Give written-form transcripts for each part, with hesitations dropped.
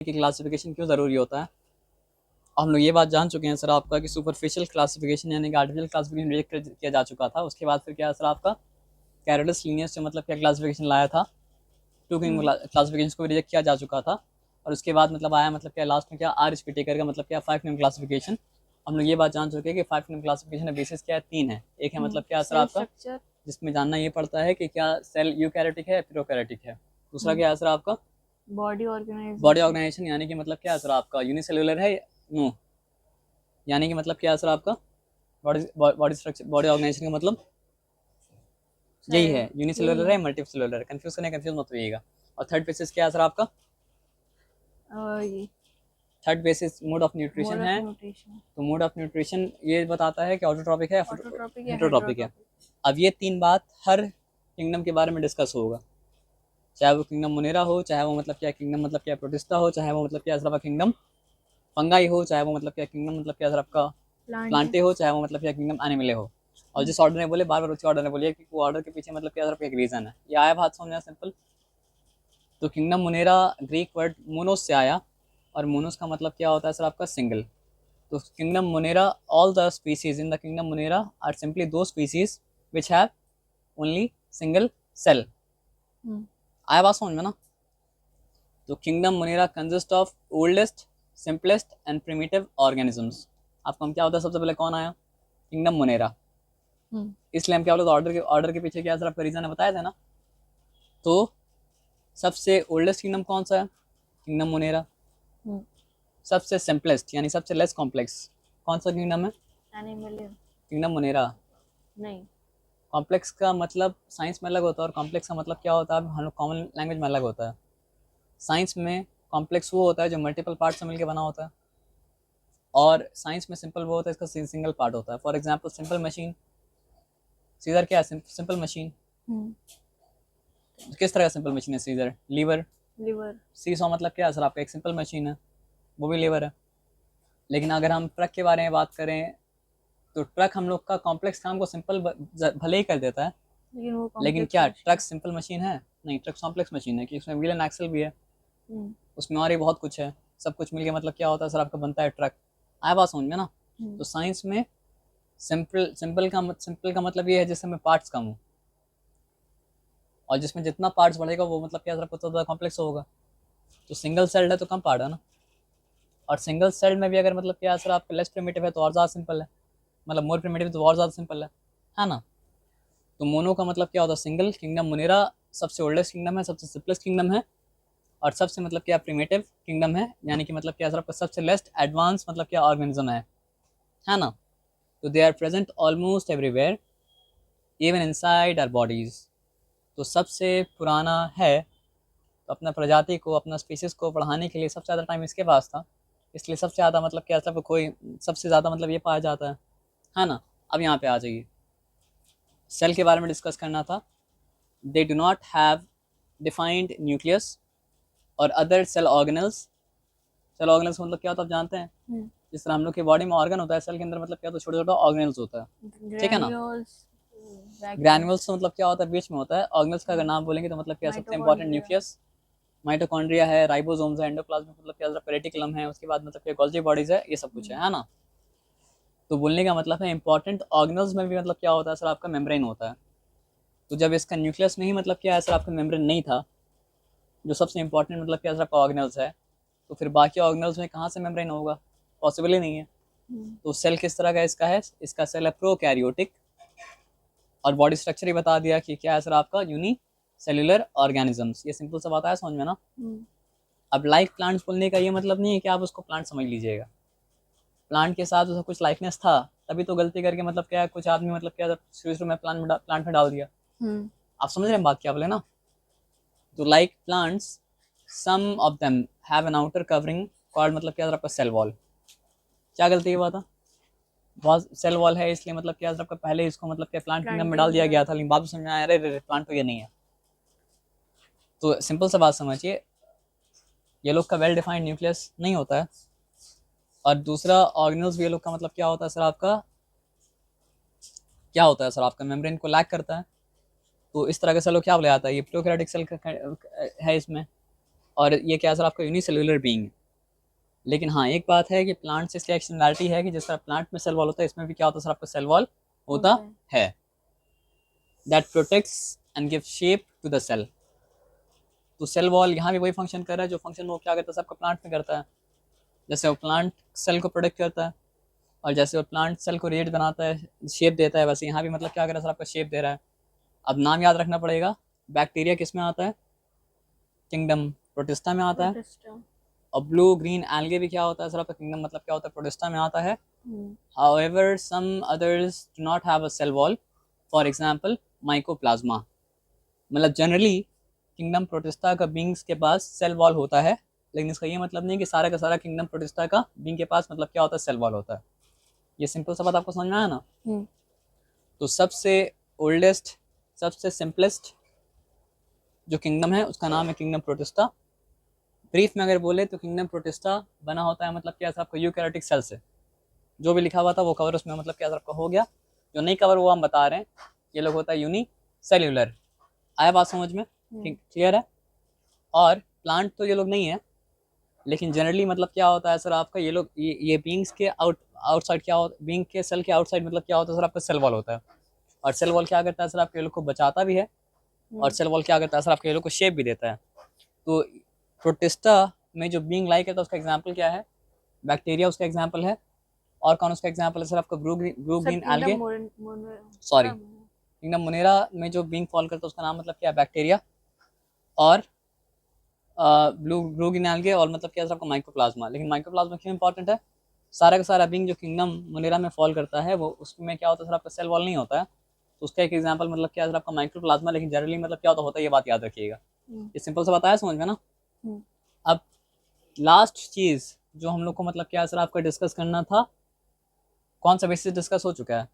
की क्लासिफिकेशन क्यों ज़रूरी होता है। हम लोग ये बात जान चुके हैं सर आपका कि सुपरफिशियल क्लासिफिकेशन यानी कि आर्टिफिशियल क्लासिफिकेशन रिजेक्ट किया जा चुका था। उसके बाद फिर क्या सर आपका कैरोलस लीनियस से मतलब क्या क्लासिफिकेशन लाया था, टू किंग क्लासिफिकेशन को भी रिजेक्ट किया जा चुका था। और उसके बाद मतलब आया मतलब क्या लास्ट में क्या आर स्पीटेकर का मतलब क्या 5 किंग क्लासिफिकेशन। हम लोग ये बात जान चुके हैं कि 5 किंग क्लासिफिकेशन का बेसिस क्या है, 3 है। एक है मतलब क्या सर आपका जिसमें जानना ये पड़ता है कि क्या सेल यूकैरियोटिक है प्रोकैरियोटिक है। दूसरा क्या है सर आपका बॉडी बॉडी ऑर्गेनाइजेशन। ऑर्गेनाइजेशन यानी कि मतलब क्या है सर आपका यूनिसेलुलर है नो, यानी कि मतलब क्या है सर आपका body body structure body organisation का मतलब यही है, यूनिसेलुलर है मल्टीसेलुलर है। कंफ्यूज करने कंफ्यूज मत होइएगा। और थर्ड बेसिस क्या है सर आपका, third basis mode of nutrition है। तो मोड ऑफ न्यूट्रिशन ये बताता है कि ऑटोट्रॉपिक है हेटेरोट्रॉपिक है। अब ये तीन बात हर किंगडम के बारे में डिस्कस होगा, चाहे वो किंगडम मुनेरा हो, चाहे वो मतलब क्या किंगडम मतलब क्या प्रोटिस्टा हो, चाहे वो मतलब क्या सर आपका किंगडम फंगाई हो, चाहे वो मतलब क्या किंगडम मतलब क्या सर आपका प्लांटे हो, चाहे वो मतलब क्या किंगडम एनिमले हो। और जिस ऑर्डर में बोले बार बार उसी ऑर्डर में बोलिए कि वो ऑर्डर के पीछे मतलब क्या सर आपका एक रीज़न है। ये आया बात समझना सिंपल। तो किंगडम मुनेरा ग्रीक वर्ड मोनोस से आया, और मोनोस का मतलब क्या होता है सर आपका सिंगल। तो kingdom Monera all the species in the kingdom Monera are simply those species which have only single cell. आया बात समझ में ना। तो kingdom Monera consist of oldest simplest and primitive organisms. आपको हम क्या होता है सबसे पहले कौन आया, किंगडम मुनेरा। इसलिए हम क्या बोले ऑर्डर के पीछे क्या सर आपका रीजन है बताया था ना। तो सबसे ओल्डेस्ट किंगडम कौन सा है, किंगडम मुनेरा। सबसे सिंपलेस्ट यानी सबसे लेस कॉम्प्लेक्स कौन सा किंगडम है, किंगडम मुनेरा। नहीं, कॉम्प्लेक्स का मतलब साइंस में अलग होता है और कॉम्प्लेक्स का मतलब क्या होता है हम लोग कॉमन लैंग्वेज में अलग होता है। साइंस में कॉम्प्लेक्स वो होता है जो मल्टीपल पार्ट से मिलकर बना होता है, और साइंस में सिंपल वो होता है इसका सिंगल पार्ट होता है। For example simple machine, scissor क्या है सिंपल मशीन। किस तरह का सिंपल मशीन है सीजर, लीवर। सीसॉ मतलब क्या है सर आपका एक सिंपल मशीन है, वो भी लीवर है। लेकिन अगर हम ट्रक के बारे में बात करें तो ट्रक हम लोग का कॉम्प्लेक्स काम को सिंपल भले ही कर देता है, लेकिन क्या ट्रक सिंपल मशीन है, नहीं ट्रक कॉम्प्लेक्स मशीन है कि उसमें व्हील एंड एक्सल भी है, उसमें और ही बहुत कुछ है। सब कुछ मिलके मतलब क्या होता है सर आपका बनता है ट्रक। आया बात समझ में ना। तो साइंस में सिंपल का मतलब ये है जिसमें पार्ट्स कम हो, और जिसमें जितना पार्ट्स बढ़ेगा वो मतलब क्या सर आपको ज़्यादा कॉम्प्लेक्स होगा। तो सिंगल सेल्ड है तो कम पार्ट है ना, और सिंगल सेल्ड में भी अगर मतलब क्या सर आपका लेस प्रिमिटिव है तो और ज़्यादा सिंपल है, मतलब मोर प्रिमिटिव तो और ज़्यादा सिंपल है ना। तो मोनो का मतलब क्या होता है सिंगल। किंगडम मुनेरा सबसे ओल्डेस्ट किंगडम है, सबसे सिंपलेस्ट किंगडम है, और सबसे मतलब क्या प्रिमिटिव किंगडम है, यानी कि मतलब क्या सर आपका सबसे लेस्ट एडवांस मतलब क्या ऑर्गेनिज्म है ना। तो they are present almost everywhere even inside our bodies. तो सबसे पुराना है, तो अपना प्रजाति को अपना स्पीसीज को बढ़ाने के लिए सबसे ज़्यादा टाइम इसके पास था, इसलिए सबसे ज़्यादा मतलब क्या सब कोई सबसे ज़्यादा मतलब ये पाया जाता है ना। अब यहाँ पे आ जाइए, सेल के बारे में डिस्कस करना था। They do not have defined nucleus और other cell organelles. Cell organelles मतलब क्या होता है आप जानते हैं, जिस तरह हम लोग की बॉडी में ऑर्गन होता है, सेल के अंदर मतलब क्या होता है छोटा छोटा ऑर्गेनल्स होता है, ठीक है ना। ग्रैन्युल्स तो मतलब क्या होता है बीच में होता है, ऑर्गेनल्स का अगर नाम बोलेंगे तो मतलब क्या सबसे इंपॉर्टेंट न्यूक्लियस, माइटोकॉन्ड्रिया है, राइबोसोम्स है, एंडोप्लाज्म मतलब क्या पेरिटिकुलम है, उसके बाद मतलब क्या गोल्जी बॉडीज है, ये सब कुछ है ना। तो बोलने का मतलब है इंपॉर्टेंट ऑर्गेनल्स में भी मतलब क्या होता है सर आपका मेम्ब्रेन होता है। तो जब इसका न्यूक्लियस में ही मतलब क्या है सर आपका मेम्ब्रेन नहीं था, जो सबसे इंपॉर्टेंट मतलब क्या सर आपका ऑर्गेनल्स है, तो फिर बाकी ऑर्गेनल्स में कहाँ से मेम्ब्रेन होगा, पॉसिबल ही नहीं है। तो सेल किस तरह का इसका है, इसका सेल है प्रोकैरियोटिक, और बॉडी स्ट्रक्चर ही बता दिया कि क्या है सर आपका यूनी सेल्यूलर ऑर्गेनिजम्स। ये सिंपल सा बात है समझ में ना। अब लाइक प्लांट्स बोलने का ये मतलब नहीं है कि आप उसको प्लांट समझ लीजिएगा, प्लांट के साथ उसका कुछ लाइकनेस था, तभी तो गलती करके मतलब क्या कुछ आदमी मतलब क्या शुरू में प्लांट में डाल दिया। आप समझ रहे हैं बात क्या बोले ना। तो like plants some of them have an outer covering called मतलब क्या आपका सेल वॉल। क्या गलती की बात है, बहुत सेल वॉल है इसलिए मतलब क्या आपका पहले इसको मतलब क्या प्लांट किंगडम में डाल दिया गया था, लेकिन बाद में समझ में आया अरे प्लांट तो ये नहीं है। तो सिंपल सा बात समझिए, ये लोग का वेल डिफाइंड न्यूक्लियस नहीं होता है, और दूसरा ऑर्गेनल्स भी ये लोग का मतलब क्या होता है सर आपका, क्या होता है सर आपका मेम्ब्रेन को लैक करता है। तो इस तरह का सेल क्या बोला जाता है, ये प्रोकैरियोटिक सेल है इसमें। और ये क्या सर आपका यूनिसेलुलर बीइंग है। लेकिन हाँ एक बात है कि प्लांट से इसकी एक सिमिलरिटी है कि जिस तरह प्लांट में सेल वॉल होता है इसमें भी क्या होता है सर आपका सेल वॉल होता है that protects and give shape to the cell. तो सेल वॉल यहाँ भी वही फंक्शन कर रहा है जो फंक्शन वो क्या करता है सबका प्लांट में करता है। जैसे वो प्लांट सेल को प्रोटेक्ट करता है और जैसे वो प्लांट सेल को रेट बनाता है शेप देता है वैसे यहाँ भी मतलब क्या कर रहा है सर आपका शेप दे रहा है। अब नाम याद रखना पड़ेगा, बैक्टीरिया किस में आता है, किंगडम प्रोटिस्टा में आता है। और ब्लू ग्रीन एल्गे भी क्या होता है सर आपका किंगडम मतलब क्या होता है प्रोटिस्टा में आता है। However, some others do not have a cell wall. For example, mycoplasma. मतलब जनरली किंगडम प्रोटिस्टा का बींग्स के पास सेल वॉल होता है, लेकिन इसका ये मतलब नहीं कि सारा का सारा किंगडम प्रोटिस्टा का बींग के पास मतलब क्या होता है सेल वॉल होता है। ये सिंपल सा बात आपको समझ में आया ना। तो सबसे ओल्डेस्ट सबसे सिंपलेस्ट जो किंगडम है उसका नाम है किंगडम प्रोटिस्टा। ब्रीफ में अगर बोले तो किंगडम प्रोटिस्टा बना होता है मतलब क्या आपका यूकैरियोटिक सेल से। जो भी लिखा हुआ था वो कवर उसमें मतलब क्या आपका हो गया, जो नहीं कवर वो हम बता रहे हैं। ये लोग होता है यूनी सेल्यूलर। आया बात समझ में, क्लियर है। और प्लांट तो ये लोग नहीं है, लेकिन जनरली मतलब क्या होता है सर आपका ये लोग ये बींग्स के आउटसाइड क्या होता है, बींग के सेल के आउटसाइड मतलब क्या होता है सर आपका सेल वॉल होता है। और सेल वॉल क्या करता है सर आपके ये लोग को बचाता भी है और सेल वॉल क्या करता है सर आपके ये लोग को शेप भी देता है। तो प्रोटिस्टा में जो बींग लाइक है तो उसका एग्जाम्पल क्या है, बैक्टीरिया उसका एग्जाम्पल है। और कौन उसका एग्जाम्पल है सर आपका blue green algae, sorry kingdom Monera में जो बींग फॉल करता है उसका नाम मतलब क्या है बैक्टीरिया। और ब्लू ग्रीन एल्गे और मतलब क्या है सर आपका माइकोप्लाज्मा। लेकिन माइकोप्लाज्मा क्यों इंपॉर्टेंट है, सारा का सारा बींग जो किंगडम मोनेरा में फॉल करता है वो उसमें क्या होता है सर आपका सेल वॉल नहीं होता है। तो उसका एक एग्जाम्पल मतलब क्या है सर आपका माइक्रोप्लाज्मा। लेकिन जनरली मतलब क्या होता है ये बात याद रखिएगा। ये सिंपल सा बताया समझ में ना। अब लास्ट चीज जो हम लोग को मतलब क्या है सर आपका डिस्कस करना था, कौन सा बेसिस डिस्कस हो चुका है,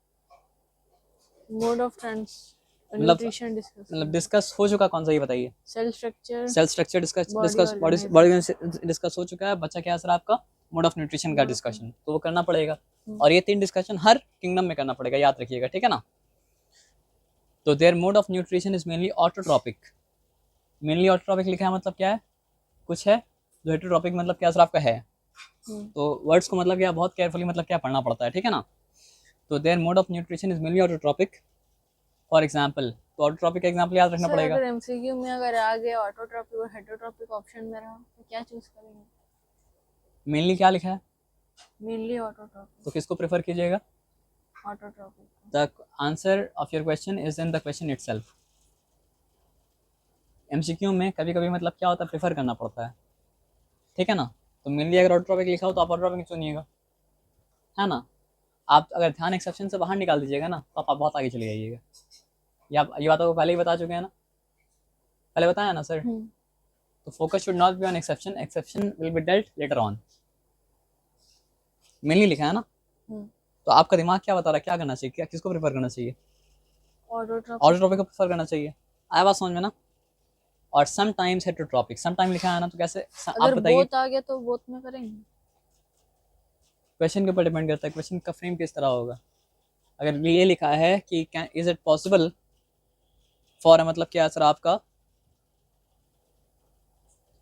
मोड ऑफ न्यूट्रिशन मतलब डिस्कस हो चुका कौन सा ये बताइए। Cell structure discuss body discuss हो चुका है। बच्चा क्या है सर आपका मोड ऑफ न्यूट्रिशन का डिस्कशन, तो वो करना पड़ेगा। और ये 3 डिस्कशन हर किंगडम में करना पड़ेगा, याद रखिएगा, ठीक है ना। तो their mode of nutrition is mainly autotrophic. Mainly autotrophic लिखा है मतलब क्या है, कुछ है जो हेटरोट्रॉपिक मतलब क्या सर आपका है। तो वर्ड्स को मतलब क्या बहुत केयरफुली मतलब क्या पढ़ना पड़ता है, ठीक है ना। तो their mode of nutrition is mainly autotrophic. For example, तो ऑटोट्रॉपिक का एग्जाम्पल याद रखना पड़ेगा। अगर एमसीक्यू में अगर आ गया ऑटोट्रॉपिक और हेटरोट्रॉपिक ऑप्शन में रहा तो क्या चूज करेंगे। मेनली क्या लिखा है, मेनली ऑटोट्रॉपिक। तो किसको प्रेफर कीजिएगा, autotrophic. The answer of your question is in the question itself. MCQ में कभी कभी मतलब क्या होता है प्रेफर करना पड़ता है, ठीक है ना। तो मेनली अगर ऑटोट्रॉपिक लिखा हो तो आप ऑटोट्रॉपिक चुनिएगा, है ना। आप अगर ध्यान एक्सेप्शन से बाहर निकाल दीजिएगा ना तो आप बहुत आगे चले जाइएगा। ये बात आपको पहले ही बता चुके हैं ना, पहले बताया ना सर। तो focus should not be on exception, exception will be dealt later on. Mainly लिखा है ना। तो आपका दिमाग क्या बता रहा है, क्या करना चाहिए, क्या किसको प्रेफर करना चाहिए, ऑटोट्रॉपिक को प्रेफर करना चाहिए। आया बात समझ में ना। और समटाइम्स हेटरोट्रॉपिक, समटाइम लिखा है ना तो कैसे आप बताइए। बोथ आ गया तो बोथ में करेंगे। क्वेश्चन के ऊपर डिपेंड करता है, क्वेश्चन का फ्रेम किस तरह होगा। अगर ये लिखा है कि इज इट पॉसिबल फॉर मतलब क्या सर आपका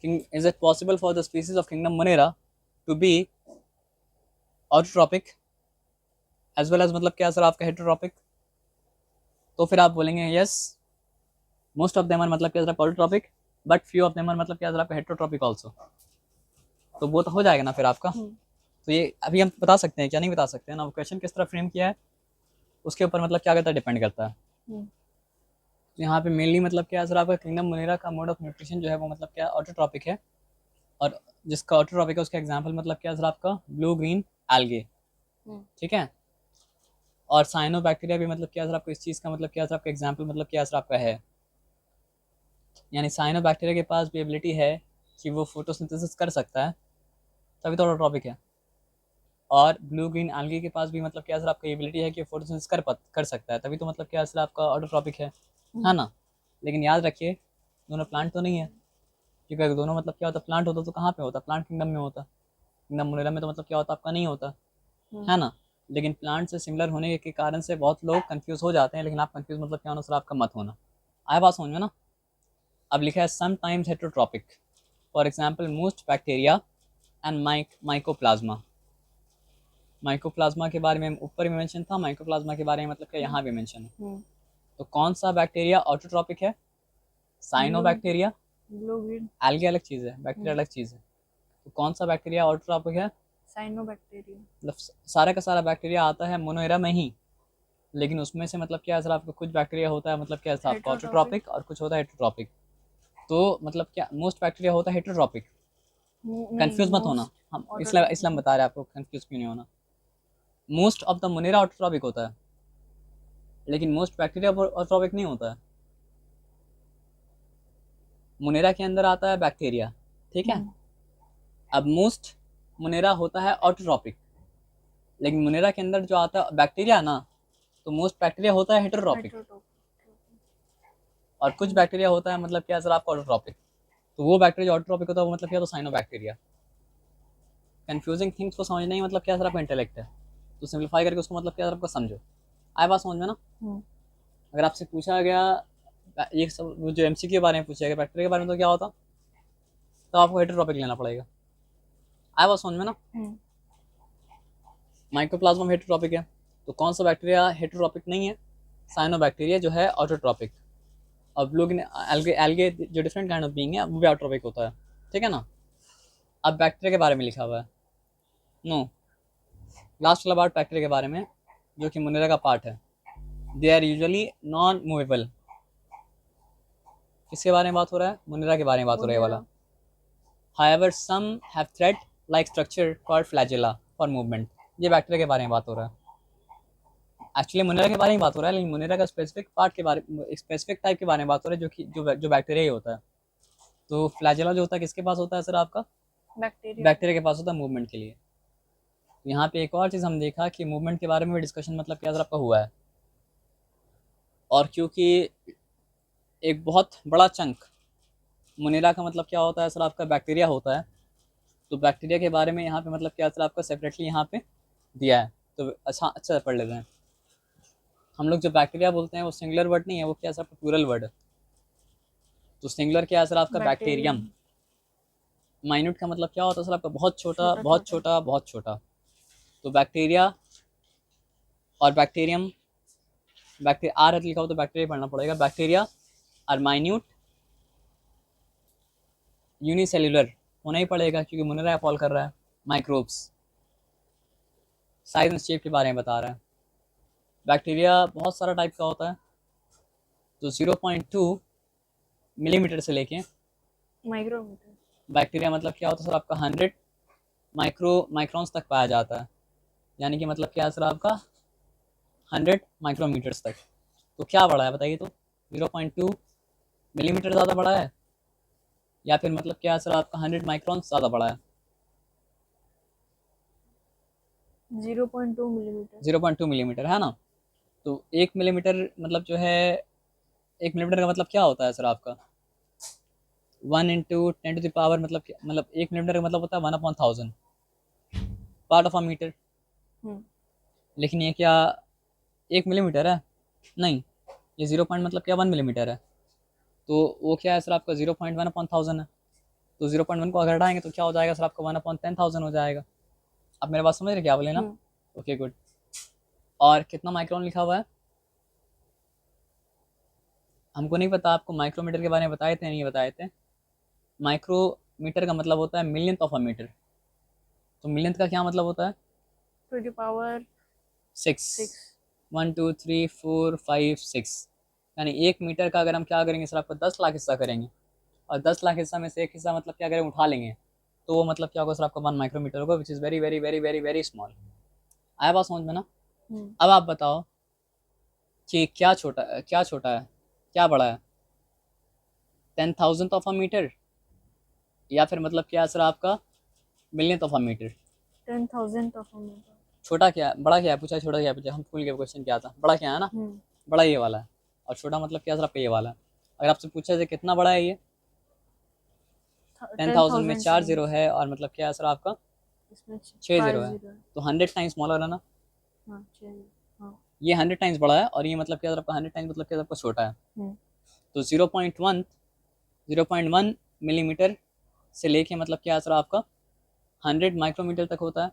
is it possible for the species of kingdom Monera to be autotropic as well as मतलब क्या सर आपका heterotropic, तो फिर आप बोलेंगे yes most of them are मतलब क्या सर आपका autotropic but few of them are मतलब क्या सर आपका heterotropic also। तो वो तो हो जाएगा ना फिर आपका। तो ये अभी हम बता सकते हैं क्या, नहीं बता सकते हैं ना। वो क्वेश्चन किस तरह फ्रेम किया है उसके ऊपर मतलब क्या करता है, डिपेंड करता है। तो यहाँ पे मेनली मतलब क्या है सर आपका किंगडम मोनेरा का मोड ऑफ न्यूट्रिशन जो है वो मतलब क्या ऑटोट्रॉपिक है। और जिसका ऑटोट्रॉपिक है उसका एग्जांपल मतलब क्या है सर आपका ब्लू ग्रीन एल्गे, ठीक है। और साइनोबैक्टीरिया भी मतलब क्या सर आपको इस चीज़ का मतलब क्या सर आपका एग्जांपल मतलब क्या सर आपका है। यानी साइनोबैक्टीरिया के पास भी एबिलिटी है कि वो फोटोसिंथेसिस कर सकता है, तभी तो ऑटोट्रॉपिक है। और ब्लू ग्रीन एल्गी के पास भी मतलब क्या सर आपका एबिलिटी है कि फोटोसिंथेसिस कर सकता है, तभी तो मतलब क्या सर आपका ऑटोट्रॉपिक है ना। लेकिन याद रखिए दोनों प्लांट तो नहीं है, क्योंकि अगर दोनों मतलब क्या होता प्लांट होता तो कहाँ पे होता, प्लांट किंगडम में होता। किंगडम मोनेरा में तो मतलब क्या होता आपका नहीं होता, है ना। लेकिन प्लांट से सिमिलर होने के कारण से बहुत लोग कंफ्यूज हो जाते हैं, लेकिन आप कंफ्यूज मतलब क्या होना सर आपका मत होना। आया बात समझ में ना। अब लिखा है sometimes heterotrophic, for example most bacteria and mycoplasma. Mycoplasma के बारे में ऊपर भी मेंशन था, माइकोप्लाज्मा के बारे में मतलब क्या यहाँ भी मेंशन है। तो कौन सा बैक्टीरिया ऑटोट्रॉपिक है? साइनोबैक्टीरिया। ब्लू ग्रीन एल्गे अलग चीज़ है, बैक्टीरिया अलग चीज़ है। तो कौन सा बैक्टीरिया ऑटोट्रॉपिक है? साइनोबैक्टीरिया। मतलब सारा का सारा बैक्टीरिया आता है मोनोएरा में ही, लेकिन उसमें से मतलब क्या है सर आपका कुछ बैक्टीरिया होता है मतलब क्या है आपका ऑटोट्रॉपिक और कुछ होता है हेटेरोट्रॉपिक। तो मतलब क्या मोस्ट बैक्टीरिया होता है हेटेरोट्रॉपिक। कंफ्यूज मत होना, हम इसलिए बता रहे हैं आपको, कंफ्यूज क्यों नहीं होना। Most of the Monera autotrophic होता है, लेकिन मोस्ट बैक्टीरिया ऑटोट्रॉपिक नहीं होता है। मोनेरा के अंदर आता है बैक्टीरिया, ठीक है। अब मोस्ट मोनेरा होता है ऑटोट्रॉपिक, लेकिन मोनेरा के अंदर जो आता है बैक्टीरिया ना, तो मोस्ट बैक्टीरिया होता है हेटेरोट्रॉपिक और कुछ बैक्टीरिया होता है मतलब क्या सर आपका ऑटोट्रॉपिक। तो वो बैक्टीरिया जो ऑटोट्रॉपिक होता है वो मतलब क्या, तो साइनोबैक्टीरिया। कंफ्यूजिंग थिंग्स को समझना ही मतलब क्या सर आपका इंटेलेक्ट है, तो सिंप्लीफाई करके उसको मतलब क्या सर आपका समझो। आए बात समझ में ना। अगर आपसे पूछा गया ये सब जो एमसीक्यू के बारे में पूछा गया बैक्टीरिया के बारे में, तो क्या होता, तो आपको हेटेरोट्रॉपिक लेना पड़ेगा। आए बात समझ में ना। माइकोप्लाज्मा हेटेरोट्रॉपिक है, तो कौन सा बैक्टीरिया हेटेरोट्रॉपिक नहीं है? साइनोबैक्टीरिया जो है ऑटोट्रॉपिक। और ब्लू एल्गे एल्गे जो डिफरेंट काइंड ऑफ बीइंग है वो भी ऑटोट्रॉपिक होता है, ठीक है ना। अब बैक्टीरिया के बारे में लिखा हुआ है, नो लास्ट वाला पार्ट बैक्टीरिया के बारे में जो कि मोनेरा का पार्ट है। They are usually non movable. किसके बारे में बात हो रहा है? मोनेरा के बारे में बात हो रहा है वाला। However some have thread like structure called flagella for movement. ये बैक्टीरिया के बारे में बात हो रहा है। एक्चुअली मोनेरा के बारे में बात हो रहा है, लेकिन मोनेरा का स्पेसिफिक पार्ट के बारे में, स्पेसिफिक टाइप के बारे में बात हो रहा है जो कि जो बैक्टीरिया ही होता है। तो फ्लैजेला जो होता है किसके पास होता है सर आपका? बैक्टीरिया के पास होता है मूवमेंट के लिए। यहाँ पे एक और चीज़ हम देखा कि मूवमेंट के बारे में भी डिस्कशन मतलब क्या सर आपका हुआ है, और क्योंकि एक बहुत बड़ा चंक मोनेरा का मतलब क्या होता है सर आपका बैक्टीरिया होता है, तो बैक्टीरिया के बारे में यहाँ पे मतलब क्या सर आपका सेपरेटली यहाँ पे दिया है। तो अच्छा पढ़ लेते हैं। हम लोग जो बैक्टीरिया बोलते हैं वो सिंगुलर वर्ड नहीं है, वो क्या सर आपका प्लूरल वर्ड है। तो सिंगुलर क्या है सर आपका? बैक्टीरियम। माइन्यूट का मतलब क्या होता है सर आपका? बहुत छोटा, बहुत छोटा, बहुत छोटा। तो बैक्टीरिया और बैक्टीरियम, बैक्टीरिया आर लिखा हो तो बैक्टीरिया पढ़ना पड़ेगा। बैक्टीरिया और माइन्यूट यूनिसेल्युलर होना ही पड़ेगा क्योंकि मोनेरा फॉल कर रहा है। माइक्रोब्स साइज एंड शेप के बारे में बता रहा है। बैक्टीरिया बहुत सारा टाइप का होता है, तो 0.2 मिलीमीटर से लेके माइक्रोमीटर। बैक्टीरिया मतलब क्या होता है सर आपका 100 माइक्रोन्स तक पाया जाता है, यानी कि मतलब क्या है सर आपका 100 माइक्रोमीटर्स तक। तो क्या बड़ा है बताइए, तो 0.2 मिलीमीटर ज़्यादा बड़ा है या फिर मतलब क्या है सर आपका 100 माइक्रोन ज़्यादा बड़ा है? 0.2 मिलीमीटर। 0.2 मिलीमीटर है ना। तो 1 मिलीमीटर मतलब जो है, 1 मिलीमीटर का मतलब क्या होता है सर आपका? 1 इंटू 10 टू द पावर मतलब 1 मिलीमीटर का मतलब होता है 1/1000 पार्ट ऑफ अ मीटर। लेकिन ये क्या 1 मिलीमीटर है? नहीं, ये 0 पॉइंट मतलब क्या 1 मिलीमीटर है। तो वो क्या है सर आपका 0.1/1000 है। तो 0.1 को अगर हटाएंगे तो क्या हो जाएगा सर आपका 1/10,000 हो जाएगा। आप मेरे बात समझ रहे क्या बोले ना? Okay good. और कितना माइक्रोन लिखा हुआ है? हमको नहीं पता, आपको माइक्रोमीटर के बारे में बताए थे नहीं बताए थे? माइक्रोमीटर का मतलब होता है मिलियंथ ऑफ अ मीटर। तो मिलियंथ का क्या मतलब होता है? To the power 6। 1 2 3 4 5 6, यानी 1 मीटर का अगर हम क्या करेंगे सर आपको 10 लाख हिस्सा करेंगे, और 10 लाख हिस्सा में से एक हिस्सा मतलब क्या करें उठा लेंगे, तो वो मतलब क्या होगा सर आपका 1 माइक्रोमीटर होगा, which is very very very very very small. आया बात समझ में ना। अब आप बताओ कि क्या छोटा है, क्या बड़ा है? 10,000 ऑफ अ मीटर या फिर मतलब क्या है सर आपका millionth of a metre? 10,000 of a metre. छोटा क्या है, बड़ा क्या है पूछा, छोटा क्या है पूछा, हम भूल गए क्वेश्चन क्या था। बड़ा क्या है ना, बड़ा ये वाला है, और छोटा मतलब क्या सर आपका ये वाला है। अगर आपसे पूछा जाए कितना बड़ा है ये, 10,000 में 4 जीरो है और मतलब क्या है सर आपका इसमें 6 जीरो है, तो 100 टाइम्स स्मॉलर है ना। हाँ, ये 100 टाइम्स बड़ा है और ये मतलब क्या सर आपका 100 टाइम्स मतलब क्या आपका छोटा है। तो 0.1 मिलीमीटर से लेके मतलब क्या सर आपका 100 माइक्रोमीटर तक होता है,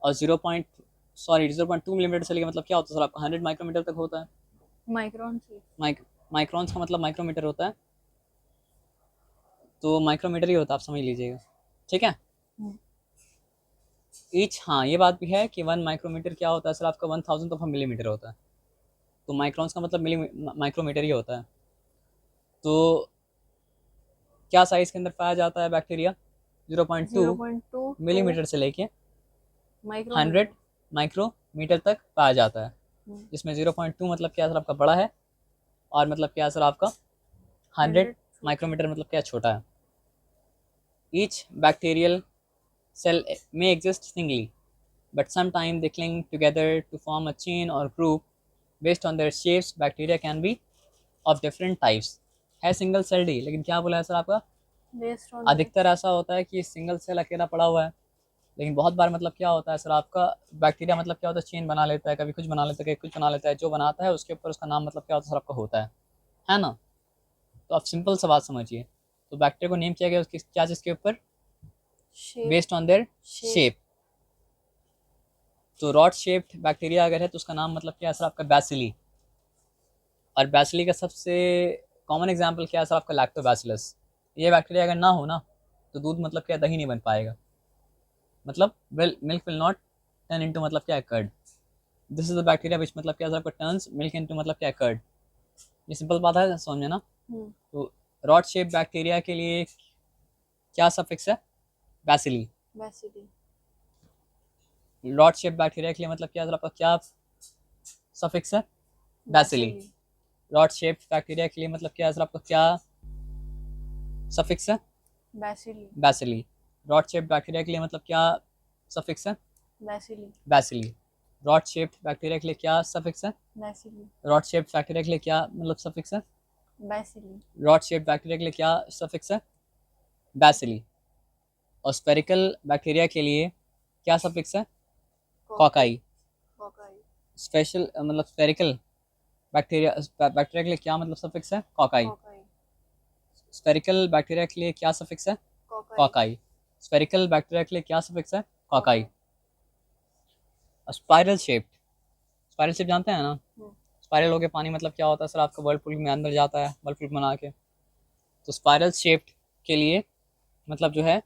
और 0.2 मिलीमीटर से लेके मतलब क्या होता है सर आपका 100 माइक्रोमीटर तक होता है। माइक्रोन से। माइक्रोन्स का मतलब माइक्रोमीटर होता है, तो माइक्रोमीटर ही होता है, आप समझ लीजिएगा, ठीक है। ईच, हाँ ये बात भी है कि 1 माइक्रोमीटर क्या होता है सर आपका 1000 ऑफ मिलीमीटर होता है, तो माइक्रोन्स का मतलब माइक्रोमीटर ही होता है। तो क्या साइज के अंदर पाया जाता है बैक्टीरिया? 0.2 0.2 मिलीमीटर से लेके 100 माइक्रोमीटर। माइक्रोमीटर तक पाया जाता है, जिसमें 0.2 मतलब क्या सर आपका बड़ा है, और मतलब क्या सर आपका 100 माइक्रोमीटर मतलब क्या छोटा है। Each bacterial cell may exist singly, but sometimes they cling together to form a chain or group. Based on their shapes, bacteria can be of different types. है सिंगल सेल्ड ही, लेकिन क्या बोला है सर आपका, बेस्ड ऑन अधिकतर ऐसा होता है कि सिंगल सेल अकेला पड़ा हुआ है, लेकिन बहुत बार मतलब क्या होता है सर आपका बैक्टीरिया मतलब क्या होता है चेन बना लेता है, कभी कुछ बना लेता है, कभी कुछ बना लेता है, जो बनाता है उसके ऊपर उसका नाम मतलब क्या होता है सर आपका होता है ना। तो आप सिंपल सा बात समझिए, तो बैक्टीरिया को नेम किया गया उसकी क्या चीज़ के ऊपर, shape. Based on their shape. तो रॉड शेप्ड बैक्टीरिया अगर है तो उसका नाम मतलब क्या है सर आपका बैसिली, और बैसिली का सबसे कॉमन एग्जांपल क्या है सर आपका लैक्टोबैसिलस। ये बैक्टीरिया अगर ना हो ना तो दूध मतलब क्या दही नहीं बन पाएगा, मतलब milk will not turn into मतलब क्या curd. This is the bacteria which मतलब क्या सर आपका टर्न्स मिल्क इनटू मतलब क्या कर्ड। ये सिंपल बात है, समझ में ना। तो रॉड शेप बैक्टीरिया के लिए क्या सफिक्स है, bacilli. Bacilli. Rod shape bacteria के लिए मतलब क्या सर आपका क्या सफिक्स है, बैसिली। रॉड शेप बैक्टीरिया के लिए मतलब क्या है सर आपका क्या सफिक्स है, bacilli. Bacilli. Rod shape bacteria के लिए मतलब क्या सफिक्स है, bacilli. Bacilli. Rod shape bacteria के लिए क्या सफिक्स है, बैसिली। रॉड शेप बैक्टीरिया के लिए क्या मतलब सफिक्स है, बैसिली। रॉड शेप बैक्टीरिया के लिए क्या सफिक्स है, बैसिली। और स्पेरिकल बैक्टीरिया के लिए क्या सफिक्स है, कॉकाई। कॉकाई। स्पेशल मतलब स्पेरिकल बैक्टीरिया के लिए क्या मतलब सफिक्स है, कॉकाई। कॉकाई। स्पेरिकल बैक्टीरिया के लिए क्या सफिक्स है, कॉकाई। कॉकाई। स्पेरिकल बैक्टीरिया के लिए क्या सफिक्स है, कॉकाई। स्पाइरल शेप, स्पाइरल शेप जानते हैं ना, स्पाइरल हो के पानी मतलब क्या होता है सर आपका वर्लपूल में अंदर जाता है वर्लपूल बना के। तो स्पाइरल शेप के लिए मतलब जो है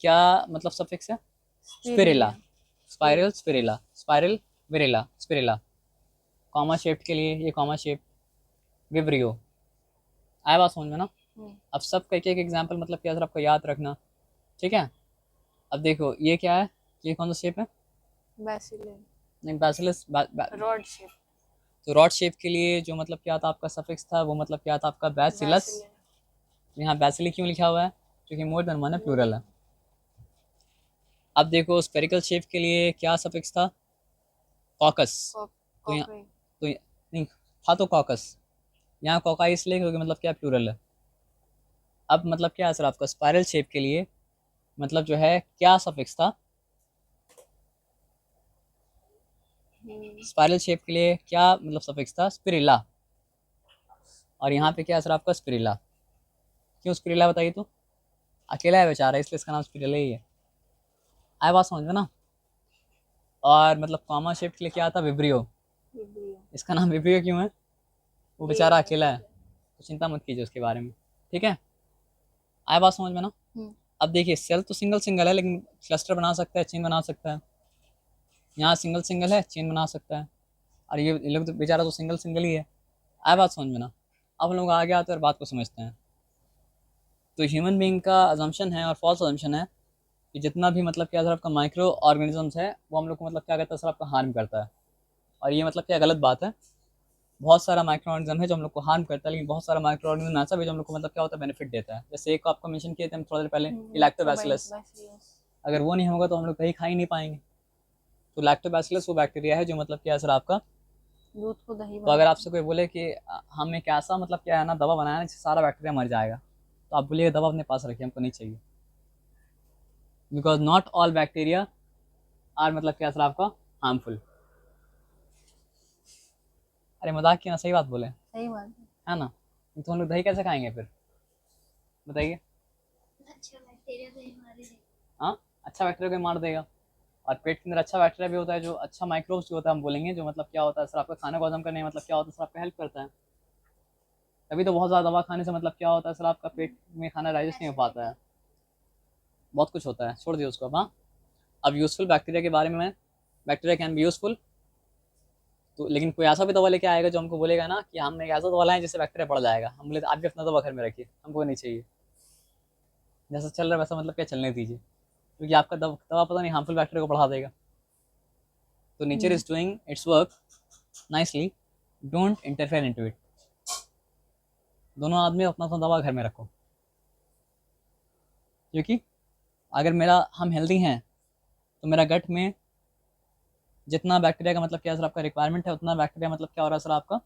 क्या मतलब सफिक्स है, स्पिरिला। स्पाइरल स्पिरिला, स्पाइरल विरिला, स्पिरिला। कॉमा शेप के लिए ये कॉमा शेप विब्रियो। आया बात समझ में ना। अब सब का एक एक एग्जाम्पल मतलब क्या सर आपको याद रखना, ठीक है। अब देखो ये क्या है, ये कौन सा शेप है, बैसिली। नहीं बैसिलस रॉड शेप। तो रॉड शेप के लिए जो मतलब क्या था आपका सफिक्स था वो मतलब क्या था आपका बैसिलस। यहाँ बैसिली क्यों लिखा हुआ है, क्योंकि मोर देन वन है, प्लूरल है। अब देखो स्पेरिकल शेप के लिए क्या सफिक्स था, कॉकस। तो यहाँ नहीं था तो कॉकस, यहाँ कॉकाई इसलिए क्योंकि मतलब क्या प्लूरल है। अब मतलब क्या है सर आपका स्पाइरल शेप के लिए मतलब जो है क्या सफिक्स था, स्पाइरल शेप के लिए क्या मतलब सफिक्स था, स्पिरिला। और यहाँ पे क्या है सर आपका स्पिरिला। क्यों स्पिरिला बताइए तो, अकेला है बेचारा इसलिए इसका नाम स्पिरिला ही है। आए बात समझ में ना। और मतलब कॉमा शेप के लिए क्या था, विब्रियो। इसका नाम विब्रियो क्यों है, वो बेचारा अकेला है, तो चिंता मत कीजिए उसके बारे में, ठीक है। आए बात समझ में ना। अब देखिए सेल तो सिंगल सिंगल है, लेकिन क्लस्टर बना सकता है, चेन बना सकता है। यहाँ सिंगल सिंगल है, चेन बना सकता है, और ये लोग तो बेचारा तो सिंगल सिंगल ही है। आए बात समझ में ना। अब हम लोग आगे आते हैं और बात को समझते हैं। तो ह्यूमन बीइंग का अजम्पशन है और फॉल्स अजम्पशन है कि जितना भी मतलब क्या सर आपका माइक्रो ऑर्गेनिजम्स है वो हम लोग को मतलब क्या करता है सर आपका हार्म करता है, और ये मतलब क्या गलत बात है। बहुत सारा माइक्रो ऑर्गेनिज्म है जो हम लोग को हार्म करता है, लेकिन बहुत सारा माइक्रो ऑर्गेनिज्म ऐसा भी जो हम लोग को मतलब क्या होता है बेनिफिट देता है। जैसे एक को आपको मेंशन किए थे हम थोड़ा देर पहले, लैक्टोबैसिलस। अगर वो नहीं होगा तो हम लोग दही खा ही नहीं पाएंगे। तो लैक्टोबैसिलस वो बैक्टीरिया है जो मतलब क्या है सर आपका दूध को दही तो अगर आपसे कोई बोले कि हम एक ऐसा मतलब क्या है ना दवा बनाया जिससे सारा बैक्टीरिया मर जाएगा, तो आप बोलिए दवा अपने पास रखिए, हमको नहीं चाहिए। Because not all bacteria are मतलब क्या सर आपका हार्मफुल। अरे मजाक की ना, सही बात बोले, सही बात है ना। तो हम लोग दही कैसे खाएंगे फिर बताइए। हाँ, अच्छा बैक्टीरिया को मार देगा। और पेट के अंदर अच्छा बैक्टीरिया भी होता है, जो अच्छा माइक्रोब्स जो होता है हम बोलेंगे, जो मतलब क्या होता है सर आपका खाने को हजम करने में मतलब क्या होता है सर आपका हेल्प करता है। तभी तो बहुत ज़्यादा दवा खाने से मतलब क्या होता है सर आपका पेट में खाना डाइजेस्ट नहीं हो पाता है, बहुत कुछ होता है, छोड़ दिए उसको अब। हाँ, अब यूज़फुल बैक्टीरिया के बारे में मैं, बैक्टीरिया कैन बी यूज़फुल। तो लेकिन कोई ऐसा भी दवा लेके आएगा जो हमको बोलेगा ना कि हम एक ऐसा दवा लाएं जिससे बैक्टीरिया बढ़ जाएगा, हम बोले आप भी अपना दवा घर में रखिए, हमको नहीं चाहिए। जैसा चल रहा है वैसा मतलब क्या चलने दीजिए, क्योंकि आपका दवा पता नहीं हार्मफुल बैक्टीरिया को बढ़ा देगा। तो nature is doing it's work nicely, don't interfere into it. दोनों आदमी अपना अपना दवा घर में रखो, क्योंकि अगर मेरा हम हेल्दी हैं तो मेरा गट में जितना बैक्टीरिया का मतलब क्या सर आपका रिक्वायरमेंट है, उतना बैक्टीरिया मतलब क्या हो रहा है सर आपका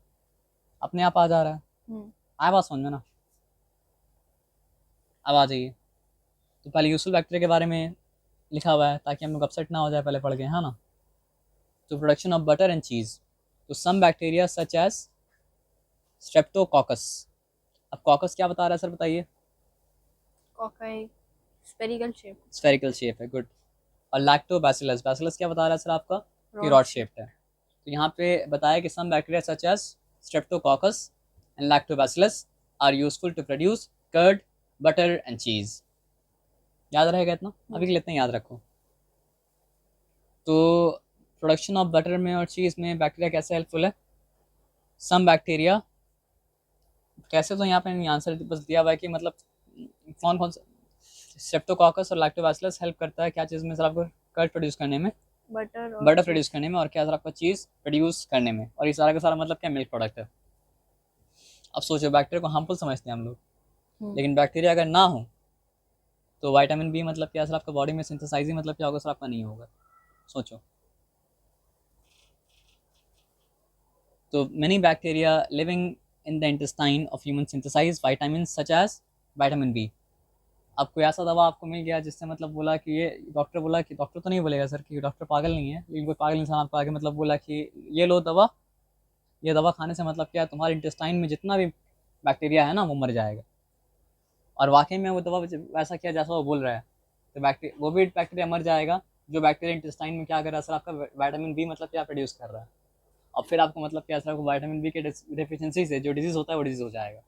अपने आप आ जा रहा है। आया बात समझ में ना? अब आ जाइए। तो पहले यूजफुल बैक्टीरिया के बारे में लिखा हुआ है ताकि हम लोग अपसेट ना हो जाए पहले पढ़ के, है ना। तो production of butter and cheese, तो some bacteria such as streptococcus. अब कॉकस क्या बता रहा है सर, बताइए। Cocci spherical shape. Spherical shape है, गुड। और लैक्टोबैसिलस, बैसिलस क्या बता रहा है सर आपका कि रॉड शेप्ड है। तो यहाँ पे बताया कि some bacteria such as streptococcus and lactobacillus are useful to produce curd, butter and cheese. याद रहेगा इतना, अभी के लिए इतना याद रखो। तो प्रोडक्शन ऑफ बटर में और चीज़ में बैक्टीरिया कैसे हेल्पफुल है, सम बैक्टीरिया कैसे, तो यहाँ पे आंसर बस दिया हुआ है कि मतलब कौन कौन सा स्ट्रेप्टोकॉकस और लैक्टोबैसिलस हेल्प करता है क्या चीज़ में सर आपको, कर्ड प्रोड्यूस करने में, बटर प्रोड्यूस करने में, और क्या सर आपका चीज़ प्रोड्यूस करने में, और ये सारा का सारा मतलब क्या मिल्क प्रोडक्ट है। अब सोचो बैक्टीरिया को हार्मफुल समझते हैं हम लोग, लेकिन बैक्टीरिया अगर ना हो तो विटामिन बी मतलब क्या सर आपका बॉडी में सिंथेसाइज ही मतलब क्या होगा सर आपका नहीं होगा, सोचो। तो many bacteria living in the intestine of human synthesize vitamin such as vitamin B. अब कोई ऐसा दवा आपको मिल गया जिससे मतलब बोला कि ये, डॉक्टर बोला कि, डॉक्टर तो नहीं बोलेगा सर कि डॉक्टर पागल नहीं है, लेकिन कोई पागल इंसान आपको आगे मतलब बोला कि ये लो दवा, ये दवा खाने से मतलब क्या है तुम्हारे इंटेस्टाइन में जितना भी बैक्टीरिया है ना वो मर जाएगा। और वाकई में वो दवा वैसा किया जैसा वो बोल रहा है, तो बैक्टीरिया, वो भी बैक्टीरिया मर जाएगा जो बैक्टीरिया इंटेस्टाइन में क्या कर रहा है सर आपका विटामिन बी मतलब क्या प्रोड्यूस कर रहा है। और फिर आपको मतलब क्या सर आपको विटामिन बी के डिफिशियंसी से जो डिजीज़ होता है वो डिजीज़ हो जाएगा।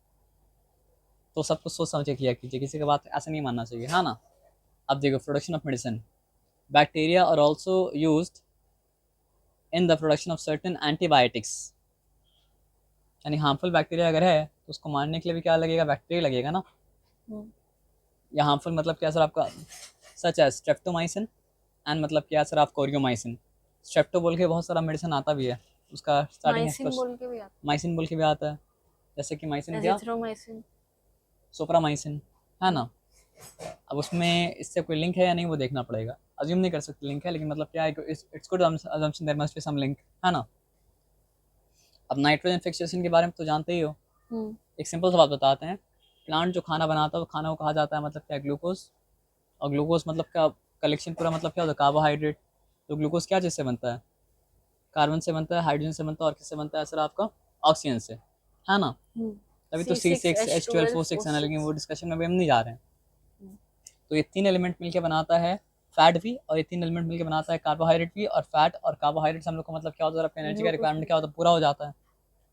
तो सब कुछ सोच समझ के किया कीजिए, किसी की बात ऐसे नहीं मानना चाहिए, हाँ ना। अब देखो production of medicine, bacteria are also used in the production of certain antibiotics. यानी हार्मफुल बैक्टीरिया अगर है तो उसको मारने के लिए भी क्या लगेगा, बैक्टीरिया लगेगा ना। या हार्मफुल मतलब क्या सर आपका सच है स्ट्रेप्टोमाइसिन एंड मतलब क्या सर आप कोरियोमाइसिन। स्ट्रेप्टो बोल के बहुत सारा मेडिसिन आता भी है, उसका स्टार्टिंग माइसिन बोल के भी आता है, जैसे कि माइसिन क्या, सोप्रामाइसिन, है ना। अब उसमें इससे कोई लिंक है या नहीं वो देखना पड़ेगा, अज्यूम नहीं कर सकते लिंक है, लेकिन मतलब क्या है कि it's good assumption there must be some link, है ना। अब नाइट्रोजन फिक्सेशन के बारे में तो जानते ही हो। एक सिंपल सा बात बताते हैं, प्लांट जो खाना बनाता है वो खाना को कहा जाता है मतलब क्या, ग्लूकोज। और ग्लूकोज मतलब क्या कलेक्शन पूरा मतलब क्या होता है, कार्बोहाइड्रेट। तो ग्लूकोज क्या चीज़ से बनता है, कार्बन से बनता है, हाइड्रोजन से बनता है, और किससे बनता है सर आपका ऑक्सीजन से, है ना। तभी तो C6H12O6 है ना, लेकिन वो डिस्कशन में भी हम नहीं जा रहे हैं। तो ये तीन एलिमेंट मिलके बनाता है फैट भी, और ये तीन एलिमेंट मिलके बनाता है कार्बोहाइड्रेट भी। और फैट और कार्बोहाइड्रेट से हम लोग को मतलब क्या होता है, आपका एनर्जी का रिक्वायरमेंट क्या होता है, पूरा हो जाता है।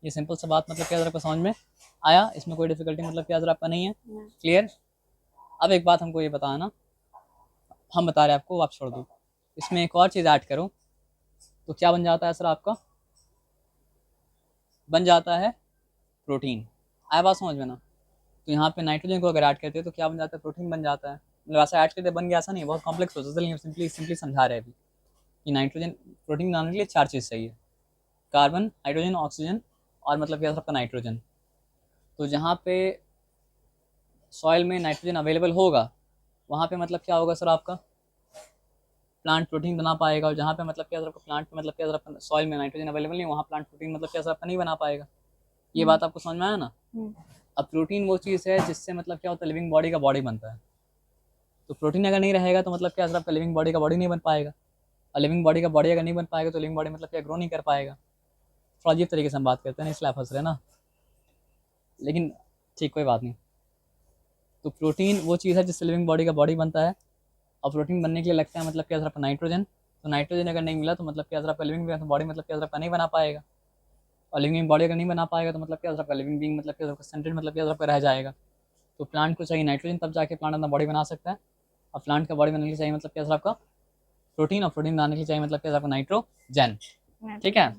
ये सिंपल सा बात मतलब क्या आपको समझ में आया, इसमें कोई डिफिकल्टी मतलब क्या आपका नहीं है, क्लियर। अब एक बात हमको ये बताना, हम बता रहे हैं आपको, आप छोड़ दो, इसमें एक और चीज़ ऐड करो तो क्या बन जाता है सर आपका, बन जाता है प्रोटीन। आया बात समझ में ना। तो यहाँ पे नाइट्रोजन को अगर ऐड करते हैं तो क्या बन जाता है, प्रोटीन बन जाता है। मतलब ऐसा ऐड करते बन गया, ऐसा नहीं, बहुत कॉम्प्लेक्स प्रोसेस है, सिंपली सिंपली समझा रहे हैं अभी कि नाइट्रोजन प्रोटीन बनाने के लिए चार चीज़ चाहिए, कार्बन, हाइड्रोजन, ऑक्सीजन, और मतलब क्या सबका नाइट्रोजन। तो जहाँ पे सॉइल में नाइट्रोजन अवेलेबल होगा वहाँ पे मतलब क्या होगा सर आपका, प्लांट प्रोटीन बना पाएगा। और जहाँ पे मतलब क्या सर आपका प्लांट में मतलब क्या सर आपका सॉइल में नाइट्रोजन अवेलेबल नहीं, वहाँ प्लांट प्रोटीन मतलब क्या सर आपका नहीं बना पाएगा। ये बात आपको समझ में आया ना। अब प्रोटीन वो चीज़ है जिससे मतलब क्या होता है, लिविंग बॉडी का बॉडी बनता है। तो प्रोटीन अगर नहीं रहेगा तो मतलब क्या सर आपका लिविंग बॉडी का बॉडी नहीं बन पाएगा, और लिविंग बॉडी का बॉडी अगर नहीं बन पाएगा तो लिविंग बॉडी मतलब क्या ग्रो नहीं कर पाएगा। थोड़ा अजीब तरीके से हम बात करते हैं ना, इसलिए आप हंस रहे हैं ना, लेकिन ठीक कोई बात नहीं। तो प्रोटीन वो चीज़ है जिससे लिविंग बॉडी का बॉडी बनता है, और प्रोटीन बनने के लिए लगता है मतलब क्या सर आपका नाइट्रोजन। तो नाइट्रोजन अगर नहीं मिला तो मतलब क्या सर आपका लिविंग बॉडी मतलब क्या सर आपका नहीं बना पाएगा, और लिविंग बॉडी अगर नहीं बना पाएगा तो मतलब क्या सर आपका लिविंग बींग मतलब क्या सर आपका सेंटेड मतलब क्या सर आपका रह जाएगा। तो प्लांट को चाहिए नाइट्रोजन, तब जाके प्लांट अपना बॉडी बना सकता है, और प्लांट का बॉडी बनाने के लिए चाहिए मतलब क्या सर आपका प्रोटीन, और प्रोटीन बनाने के लिए चाहिए मतलब क्या सर आपका नाइट्रोजन। ठीक है।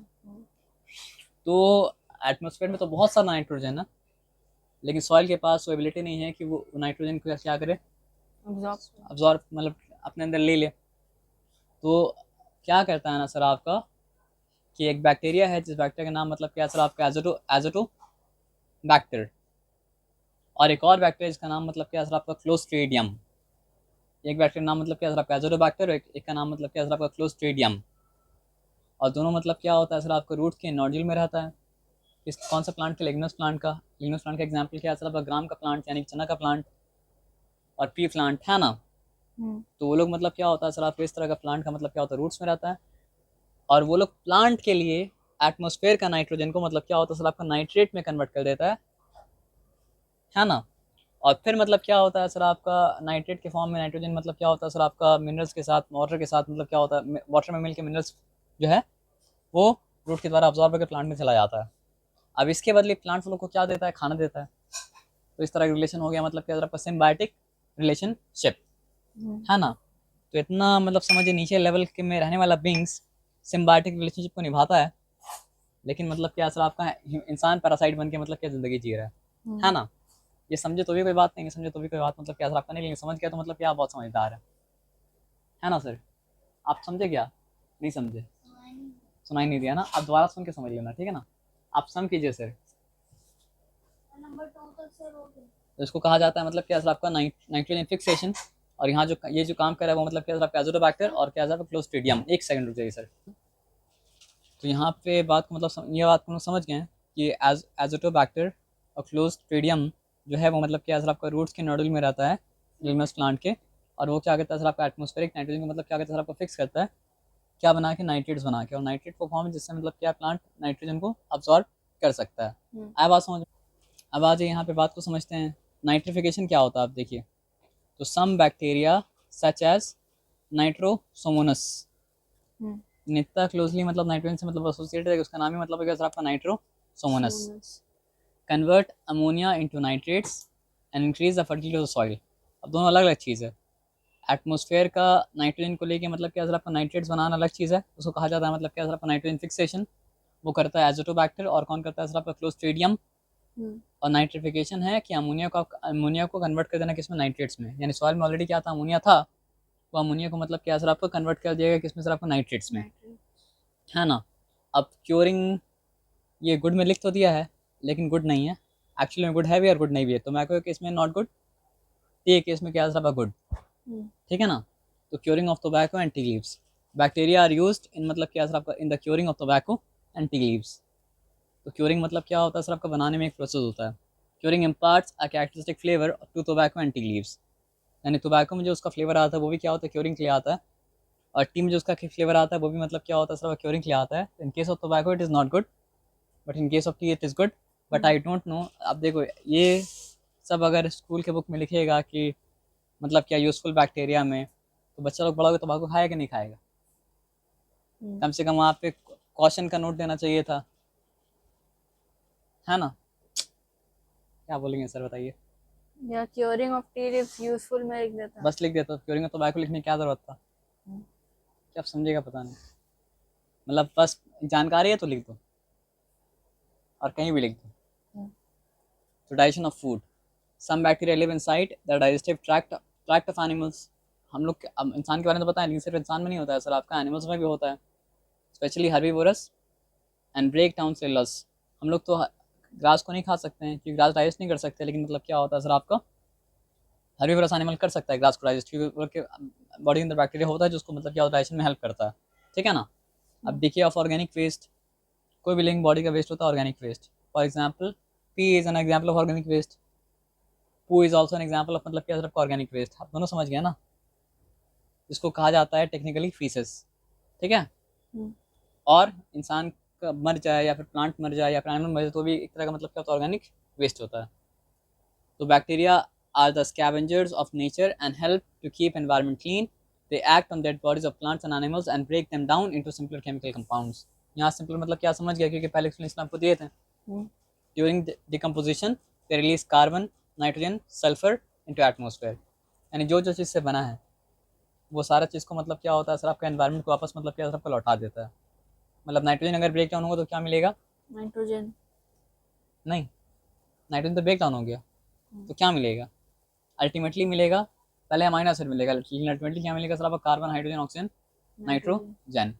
तो एटमॉस्फेयर में तो बहुत सारा नाइट्रोजन है, लेकिन सॉइल के पास वो एबिलिटी नहीं है कि वो नाइट्रोजन को क्या करे, अब्जॉर्ब मतलब अपने अंदर ले ले। तो क्या करता है ना सर आपका कि एक बैक्टीरिया है, जिस बैक्टीरिया का नाम मतलब क्या सर आपका एजोटो बैक्टर, और एक और बैक्टीरिया जिसका नाम मतलब क्या सर आपका क्लोस्ट्रीडियम। एक बैक्टीरिया नाम मतलब क्या सर आपका एजोटो बैक्टर, एक का नाम मतलब क्या सर आपका क्लोस्ट्रीडियम। और दोनों मतलब क्या होता है सर आपका रूट के नोड्यूल में रहता है। इस कौन सा प्लांट का, लिग्नस प्लांट का। लिग्नस प्लांट का एग्जाम्पल क्या है सर आपका ग्राम का प्लांट यानी चना का प्लांट, और पी प्लांट है ना। तो वो लोग मतलब क्या होता है सर आपको इस तरह का प्लांट का मतलब क्या होता है रूट्स में रहता है, और वो लोग प्लांट के लिए एटमॉस्फेयर का नाइट्रोजन को मतलब क्या होता है सर आपका नाइट्रेट में कन्वर्ट कर देता है ना। और फिर मतलब क्या होता है सर आपका नाइट्रेट के फॉर्म में नाइट्रोजन मतलब क्या होता है सर आपका मिनरल्स के साथ, वाटर के साथ मतलब क्या होता है, वाटर में मिल के मिनरल्स जो है वो रूट के द्वारा अब्जॉर्ब करके प्लांट में चला जाता है। अब इसके बदले प्लांट लोग को क्या देता है, खाना देता है। तो इस तरह का रिलेशन हो गया मतलब क्या आपका सिम्बायोटिक रिलेशनशिप, है ना। तो इतना मतलब समझिए नीचे लेवल के में रहने वाला बींग्स सिम्बायोटिक रिलेशनशिप को निभाता है, लेकिन मतलब क्या सर आपका इंसान पैरासाइट बन के मतलब क्या जिंदगी जी रहा है ना। ये समझे तो भी कोई बात नहीं समझे तो भी कोई बात मतलब क्या सर आपका नहीं, लेकिन समझ गया तो मतलब क्या बहुत समझदार है ना सर। आप समझे क्या, नहीं समझे, सुनाई नहीं दिया ना, आप दोबारा सुन के समझ लेना, ठीक है ना। आप सम कीजिए सर। तो इसको कहा जाता है मतलब क्या सर आपका नाइट्रोजन फिक्सेशन, और यहाँ जो ये जो काम कर रहा है वो मतलब क्या सर आपका एजोटोबैक्टर, और क्या सर क्लोस्ट्रीडियम। एक सेकंड रुक जाइए सर। तो यहाँ पे बात को मतलब ये बात को हम समझ गए हैं कि एजोटोबैक्टर और क्लोस्ट्रीडियम जो है वो मतलब क्या सर आपका रूट्स के नोडल में रहता है लिग्नस प्लांट के, और वो क्या करता है सर आपका एटमॉस्फेरिक नाइट्रोजन को मतलब क्या करता है सर आपको फिक्स करता है, क्या बना के नाइट्रेट्स बना के, और नाइट्रेट को फॉर्म जिससे मतलब क्या प्लांट नाइट्रोजन को अब्सॉर्ब कर सकता है। आया बात समझ। अब आ जाइए यहाँ पे बात को समझते हैं, नाइट्रिफिकेशन क्या होता है आप देखिए। तो some bacteria such as nitrosomonas, नित्ता क्लोजली मतलब नाइट्रोजन से मतलब एसोसिएटेड है, उसका नाम ही मतलब है सर आपका Nitrosomonas. Convert ammonia into nitrates and increase the fertility of the soil. अब दोनों अलग अलग चीज़ है। एटमॉस्फेयर का नाइट्रोजन को लेके मतलब क्या सर आपका नाइट्रेट्स बनाना अलग चीज़ है, उसको कहा जाता है मतलब क्या सर आपका नाइट्रोजन फिक्सेशन, वो करता है एजोटोबैक्टर, और कौन करता है सर आपका क्लोस्ट्रीडियम। और नाइट्रिफिकेशन है कि अमोनिया को कन्वर्ट कर देना किसमें, नाइट्रेट्स में। यानी सॉइल में ऑलरेडी क्या था, अमोनिया था, वो अमोनिया को मतलब क्या सर आपको कन्वर्ट कर दिया गया किसमें सर आपको, नाइट्रेट्स में, है ना। अब क्योरिंग ये गुड में लिख तो दिया है, लेकिन गुड नहीं है एक्चुअली में, गुड है भी और गुड नहीं भी है। तो मैं कहूँ केस में नॉट गुड, टी केस में क्या सर आपका गुड, ठीक है ना। तो curing of tobacco and tea leaves, bacteria are used in मतलब क्या सर आपका in the curing of tobacco and tea leaves. तो क्योरिंग मतलब क्या होता है सर आपका बनाने में एक प्रोसेस होता है। Curing imparts a characteristic flavour to tobacco and tea leaves, यानी टोबैको में जो उसका फ्लेवर आता है वो भी क्या होता है, क्योरिंग के लिए आता है, और टी में जो उसका फ्लेवर आता है वो भी मतलब क्या होता है सर क्योरिंग के लिए आता है। In case of tobacco it is not good, but in case of T it is good. But I don't know, अब देखो ये सब अगर स्कूल के बुक में लिखेगा कि मतलब क्या यूजफुल बैक्टीरिया में, तो बच्चा लोग बड़ा होगा तंबाकू खाएगा कि नहीं खाएगा। कम से कम वहाँ पे क्वेश्चन का नोट देना चाहिए था, है ना। क्या बोलेंगे सर बताइए। या curing of tea leaves useful में लिख देता, बस लिख देता, क्योरिंग ऑफ टोबैको लिखने की क्या जरूरत था। क्या आप समझेगा पता नहीं, मतलब बस जानकारी है तो लिख दो, और कहीं भी लिख दो। तो digestion of food, some bacteria live inside the digestive tract of animals. हम लोग इंसान के बारे में तो पता है, लेकिन सिर्फ इंसान में नहीं होता है सर आपका, एनिमल्स में भी होता है, specially herbivorous and break down cellulose. हम लोग तो ग्रास को नहीं खा सकते हैं क्योंकि ग्रास डाइजेस्ट नहीं कर सकते, लेकिन मतलब क्या होता है सर आपका हर्बीवोरस एनिमल कर सकता है ग्रास को डाइजेस्ट, क्योंकि बॉडी के अंदर बैक्टीरिया होता है जो उसको मतलब क्या डाइजेशन में हेल्प करता है, ठीक है ना। अब देखिए ऑफ ऑर्गेनिक वेस्ट, कोई भी लिविंग बॉडी का वेस्ट होता है organic waste. For example pee is an example of organic waste, poo is also an example of मतलब क्या सर ऑर्गेनिक वेस्ट। आप दोनों समझ गए ना, जिसको कहा जाता है टेक्निकली फीसेस, ठीक है। और इंसान का मर जाए या फिर प्लांट मर जाए या फिर एनिमल मर जाए तो भी एक तरह का मतलब क्या होता है, ऑर्गेनिक वेस्ट होता है। तो bacteria are the scavengers of nature and help to keep environment clean. They act on dead bodies of plants and animals and break them down into simpler chemical compounds. यहाँ simpler मतलब क्या समझ गया, क्योंकि पहले एक्सप्लेनेशन आपको दिए थे. हम्म, During decomposition, they release carbon, nitrogen, sulfur into atmosphere. यानी जो जो चीज़ से बना है वो सारा चीज़ को मतलब क्या होता है सर, आपका एनवायरनमेंट को वापस मतलब क्या सर आपको लौटा देता है. मतलब नाइट्रोजन अगर ब्रेक डाउन होगा तो क्या मिलेगा? नाइट्रोजन. नहीं, नाइट्रोजन तो ब्रेक डाउन हो गया तो क्या मिलेगा? अल्टीमेटली मिलेगा, पहले अमाइनो एसिड मिलेगा, लेकिन अल्टीमेटली क्या मिलेगा सर आपको? Carbon, hydrogen, oxygen, nitrogen.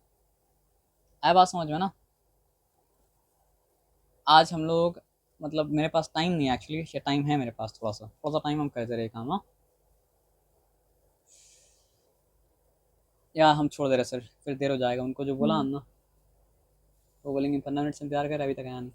आया बात समझ में ना? आज हम लोग मतलब मेरे पास टाइम नहीं है एक्चुअली, या टाइम है मेरे पास, थोड़ा सा टाइम हम करते रहे काम. हाँ, या हम छोड़ दे रहे सर, फिर देर हो जाएगा. उनको जो बोला हम ना, वो बोलेंगे 15 मिनट से इंतजार कर, अभी तक आया नहीं.